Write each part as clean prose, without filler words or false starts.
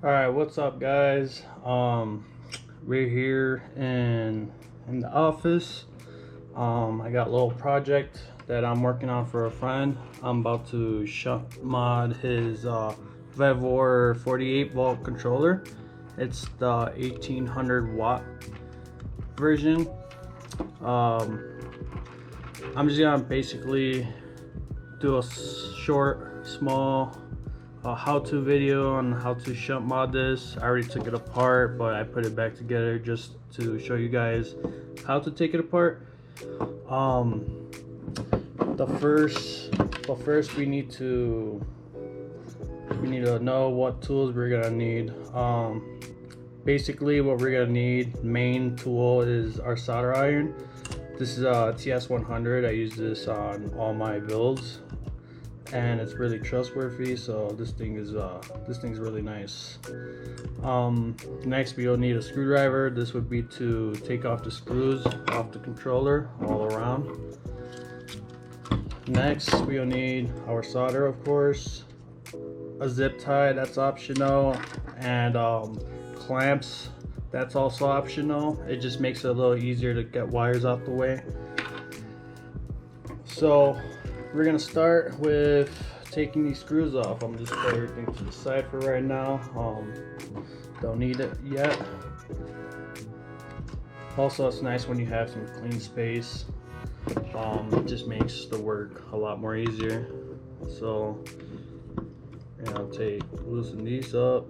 All right, what's up, guys? We're here in the office. I got a little project that I'm working on for a friend. I'm about to shunt mod his Vevor 48 volt controller. It's the 1800 watt version. Um, I'm just gonna basically do a short, small how-to video on how to shunt mod this. I already took it apart, but I put it back together just to show you guys how to take it apart. But first we need to know what tools we're gonna need. Basically what we're gonna need, main tool, is our solder iron. This is a TS100. I use this on all my builds, and it's really trustworthy. So this thing's really nice. Next we'll need a screwdriver. This would be to take off the screws off the controller all around. Next we'll need our solder, of course, a zip tie, that's optional, and clamps, that's also optional. It just makes it a little easier to get wires out the way. So we're gonna start with taking these screws off. I'm just putting everything to the side for right now. Don't need it yet. Also, it's nice when you have some clean space. It just makes the work a lot more easier. So I'll loosen these up.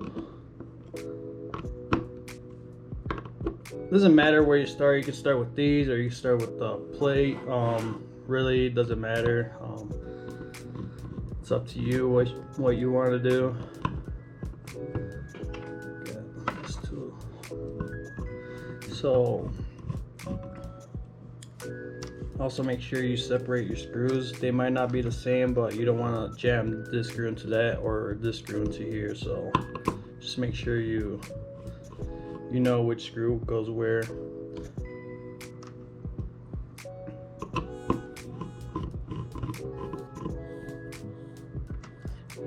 Doesn't matter where you start. You can start with these, or you can start with the plate. Really doesn't matter. It's up to you what you want to do. Got this tool. So also make sure you separate your screws. They might not be the same, but you don't want to jam this screw into that or this screw into here. So just make sure you know which screw goes where.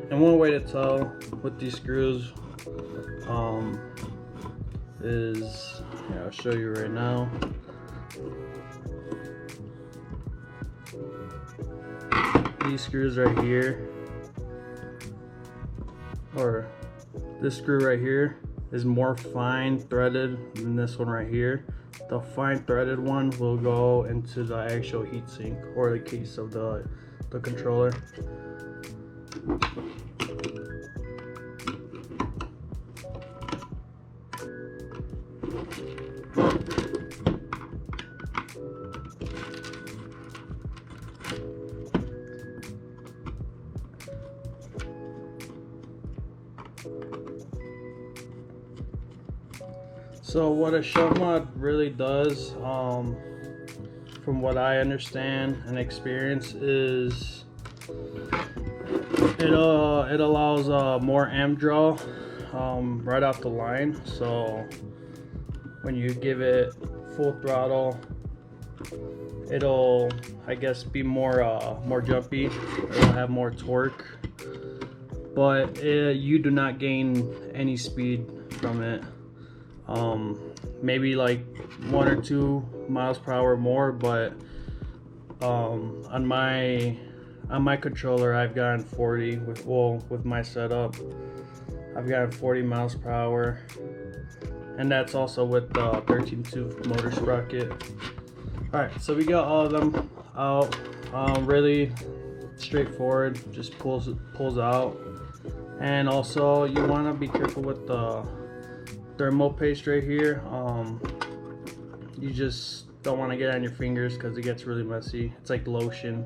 And one way to tell with these screws is, I'll show you right now. These screws right here, or this screw right here, is more fine threaded than this one right here. The fine threaded one will go into the actual heatsink or the case of the controller. So what a shunt mod really does, from what I understand and experience, is it allows more amp draw right off the line. So when you give it full throttle, it'll, I guess, be more jumpy. It'll have more torque, but you do not gain any speed from it. Maybe like 1 or 2 miles per hour more, but on my controller I've gotten 40 with my setup. I've gotten 40 miles per hour, and that's also with the 13-tooth motor sprocket. Alright, so we got all of them out. Really straightforward, just pulls out. And also you want to be careful with the thermal paste right here. You just don't want to get on your fingers because it gets really messy. It's like lotion.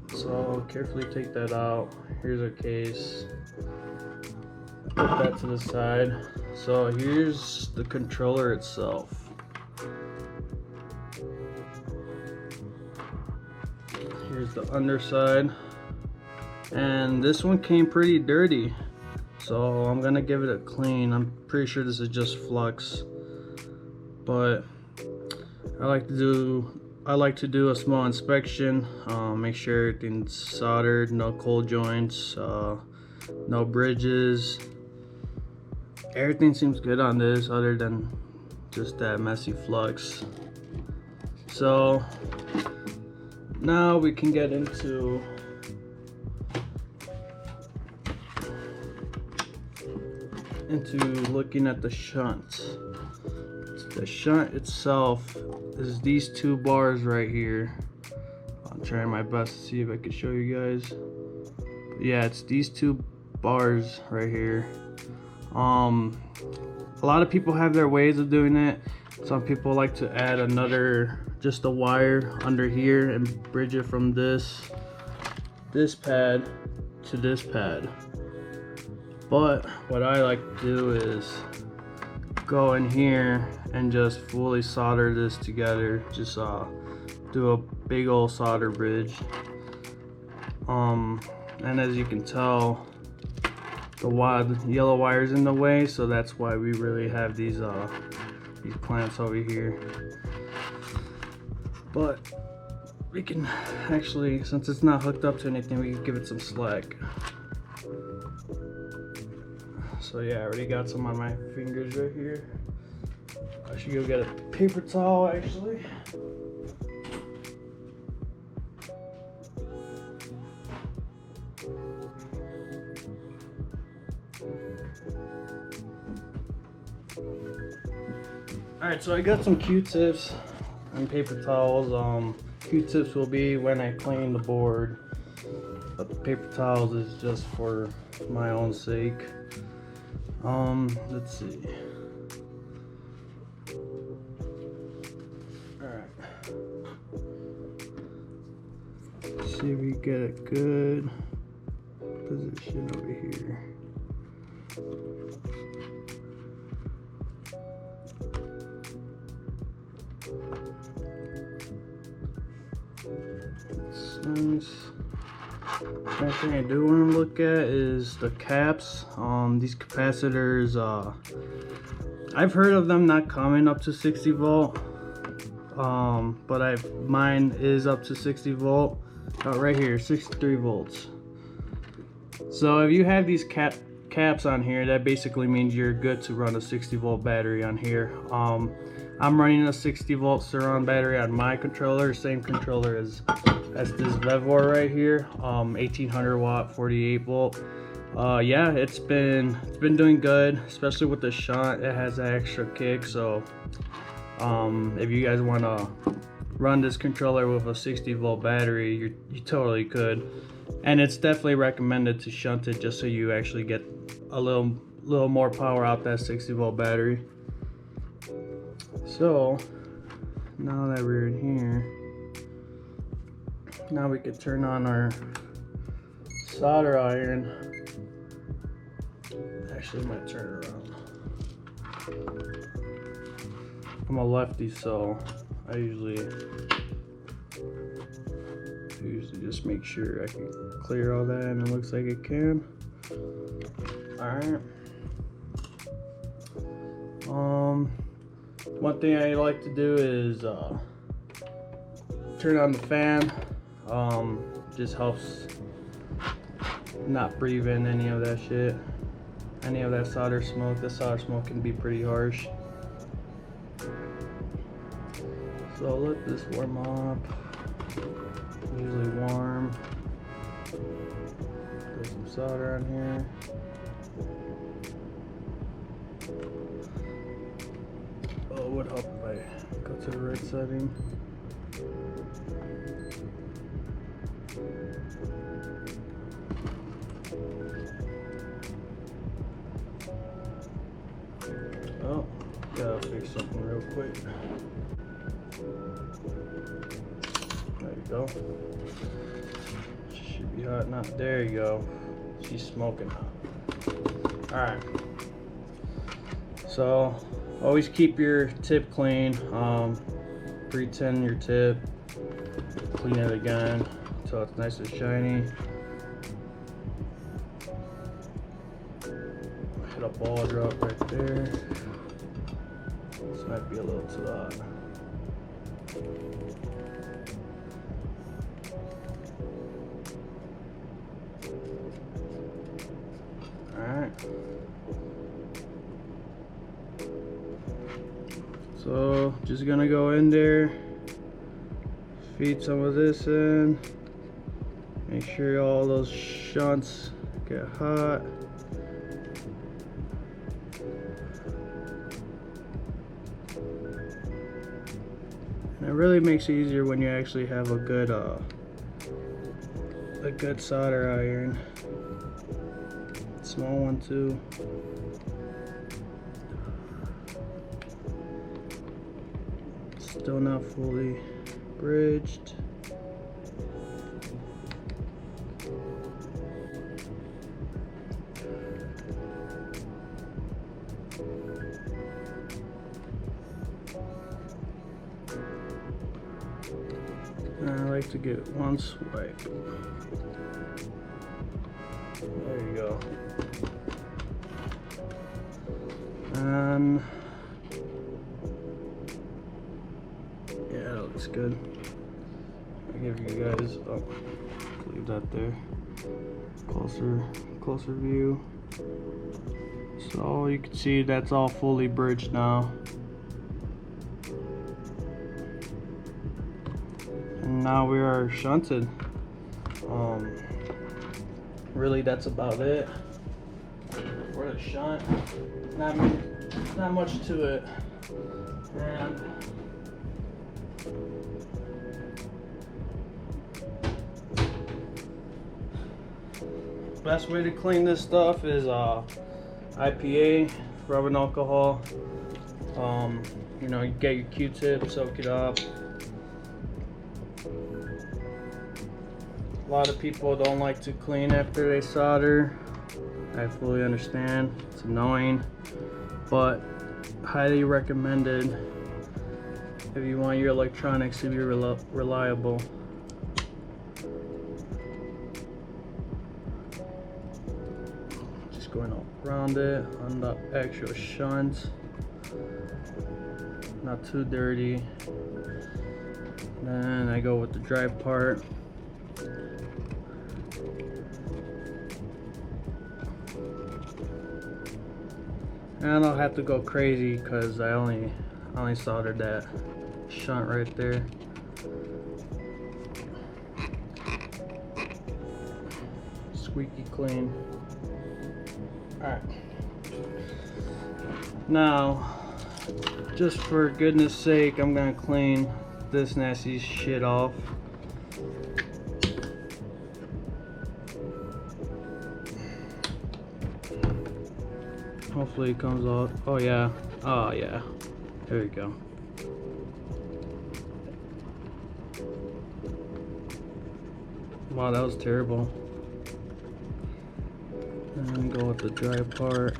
So carefully take that out. Here's our case. Put that to the side. So here's the controller itself. Here's the underside. And this one came pretty dirty, so I'm gonna give it a clean. I'm pretty sure this is just flux, but I like to do a small inspection, make sure everything's soldered, no cold joints, no bridges. Everything seems good on this other than just that messy flux. So now we can get into looking at the shunt. The shunt itself is these two bars right here. I'm trying my best to see if I can show you guys. But yeah, it's these two bars right here. A lot of people have their ways of doing it. Some people like to add just a wire under here and bridge it from this pad to this pad. But what I like to do is go in here and just fully solder this together. Just do a big old solder bridge. And as you can tell, the yellow wire's in the way, so that's why we really have these clamps over here. But we can actually, since it's not hooked up to anything, we can give it some slack. So yeah, I already got some on my fingers right here. I should go get a paper towel actually. Alright, so I got some Q-tips and paper towels. Q-tips will be when I clean the board, but the paper towels is just for my own sake. Let's see. Alright. See if we get a good position over here. That's nice. One thing I do want to look at is the caps. These capacitors, I've heard of them not coming up to 60 volt, but mine is up to 60 volt. Right here, 63 volts. So if you have these caps on here, that basically means you're good to run a 60 volt battery on here. I'm running a 60 volt surround battery on my controller, same controller as this Vevor right here, 1800 watt 48 volt. Yeah, it's been doing good, especially with the shunt. It has an extra kick, so if you guys want to run this controller with a 60 volt battery, you totally could. And it's definitely recommended to shunt it just so you actually get a little more power out that 60 volt battery. So now that we're in here, now we can turn on our solder iron. Actually, I might turn it around. I'm a lefty, so I usually just make sure I can clear all that, and it looks like it can. Alright. One thing I like to do is turn on the fan. Just helps not breathe in any of that shit, any of that solder smoke. The solder smoke can be pretty harsh. So let this warm up. Usually warm. Put some solder on here. Oh, it would help if I go to the right setting. Oh, gotta fix something real quick. There you go. She should be hot now. There you go. She's smoking hot. Alright. So, always keep your tip clean. Pre-tin your tip. Clean it again until it's nice and shiny. Hit a ball drop right there. This might be a little too hot. So just gonna go in there, feed some of this in, make sure all those shunts get hot. And it really makes it easier when you actually have a good solder iron. Small one too. Still not fully bridged. And I like to get one swipe. There you go. And yeah, that looks good. I'll give you guys, leave that there. Closer view. So you can see that's all fully bridged now. And now we are shunted. Really that's about it for the shunt. Not much to it. And best way to clean this stuff is IPA, rubbing alcohol. You know, you get your Q-tip, soak it up. A lot of people don't like to clean after they solder. I fully understand, it's annoying, but highly recommended if you want your electronics to be reliable. Just going around it on the actual shunt, not too dirty. Then I go with the dry part. And I don't have to go crazy because I only soldered that shunt right there. Squeaky clean. Alright. Now, just for goodness sake, I'm gonna clean this nasty shit off. Hopefully it comes out. Oh yeah. Oh yeah. There we go. Wow, that was terrible. And go with the dry part.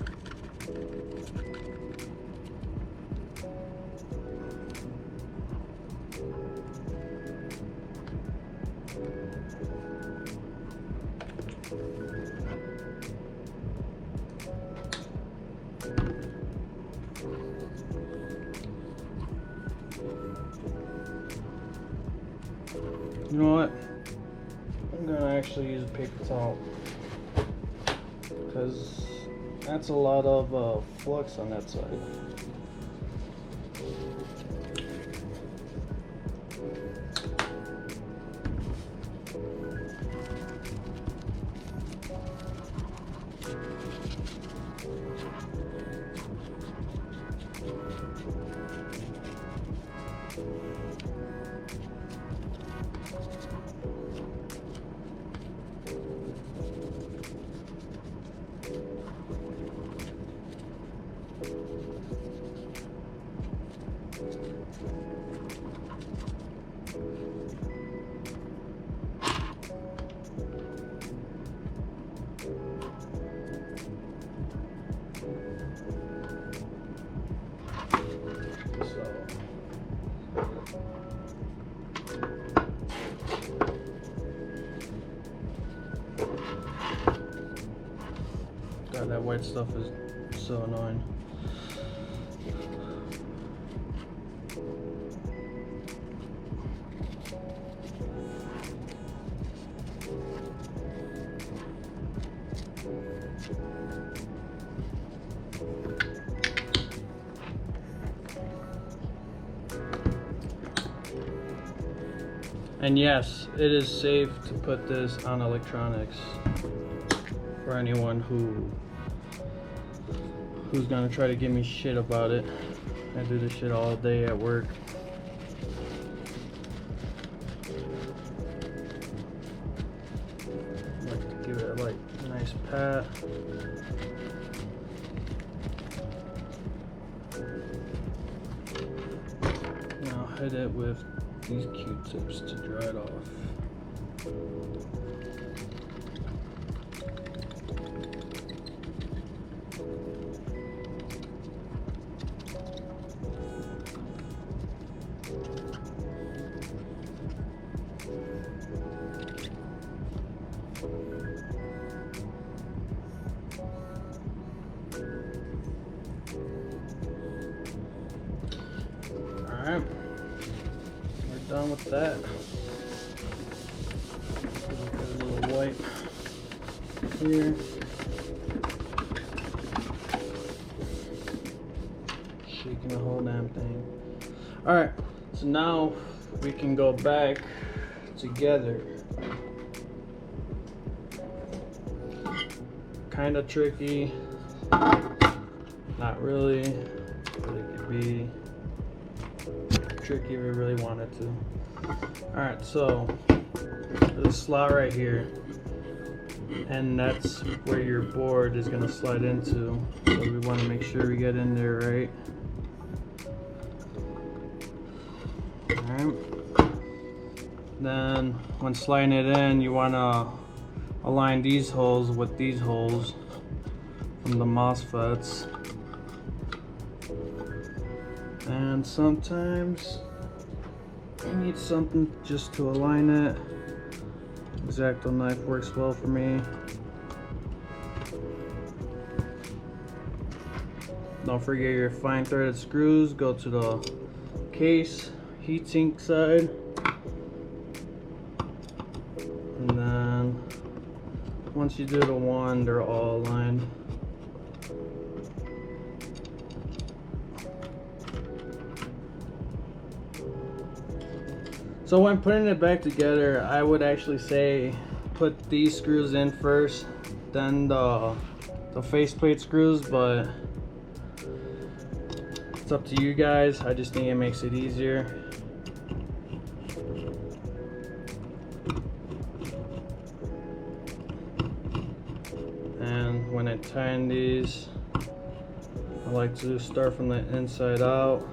You know what? I'm gonna actually use a paper towel because that's a lot of flux on that side. God, that white stuff is so annoying. And yes, it is safe to put this on electronics for anyone who's gonna try to give me shit about it. I do this shit all day at work. I like to give it like a nice pat. Now hit it with these Q-tips to dry it off. Alright, we're done with that. Put a little wipe here. Shaking the whole damn thing. Alright, so now we can go back together. Kind of tricky, not really, but it could be tricky if we really wanted to. Alright, so this slot right here, and that's where your board is going to slide into, so we want to make sure we get in there right. Alright, then when sliding it in, you want to align these holes with these holes from the MOSFETs. And sometimes you need something just to align it. X-Acto knife works well for me. Don't forget your fine threaded screws. Go to the case, heatsink side, and then once you do the one, they're all aligned. So when putting it back together, I would actually say put these screws in first, then the faceplate screws, but it's up to you guys. I just think it makes it easier. And when I tighten these, I like to start from the inside out.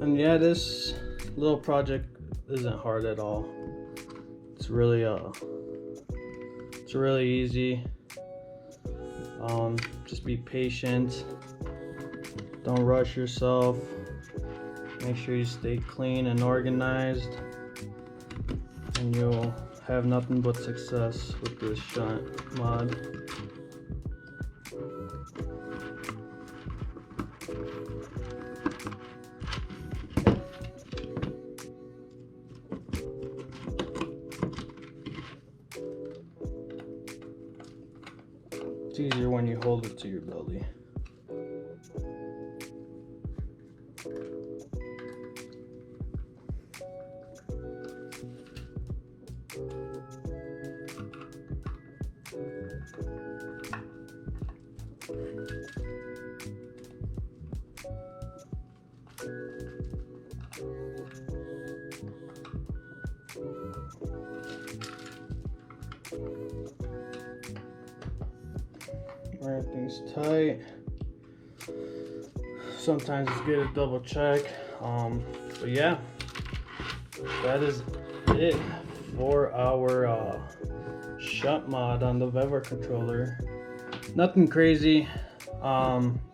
And yeah, this little project isn't hard at all. It's really easy. Just be patient. Don't rush yourself. Make sure you stay clean and organized, and you'll have nothing but success with this shunt mod. It's easier when you hold it to your belly. Everything's tight. Sometimes it's good to double check. But yeah, that is it for our shunt mod on the Vevor controller. Nothing crazy,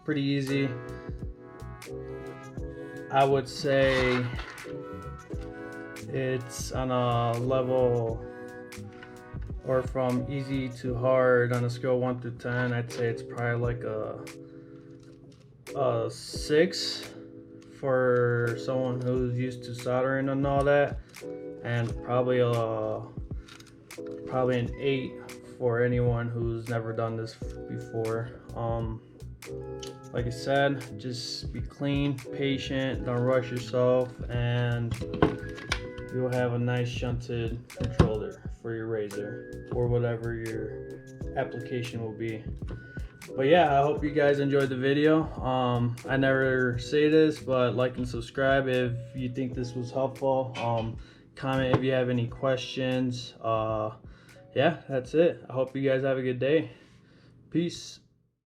pretty easy. I would say it's on a level, or from easy to hard on a scale of 1 through 10. I'd say it's probably like a 6 for someone who's used to soldering and all that, and probably an 8 for anyone who's never done this before. Like I said, just be clean, patient, don't rush yourself, and you'll have a nice shunted controller for your razor or whatever your application will be. But yeah, I hope you guys enjoyed the video. I never say this, but like and subscribe if you think this was helpful. Comment if you have any questions. Yeah, that's it. I hope you guys have a good day. Peace.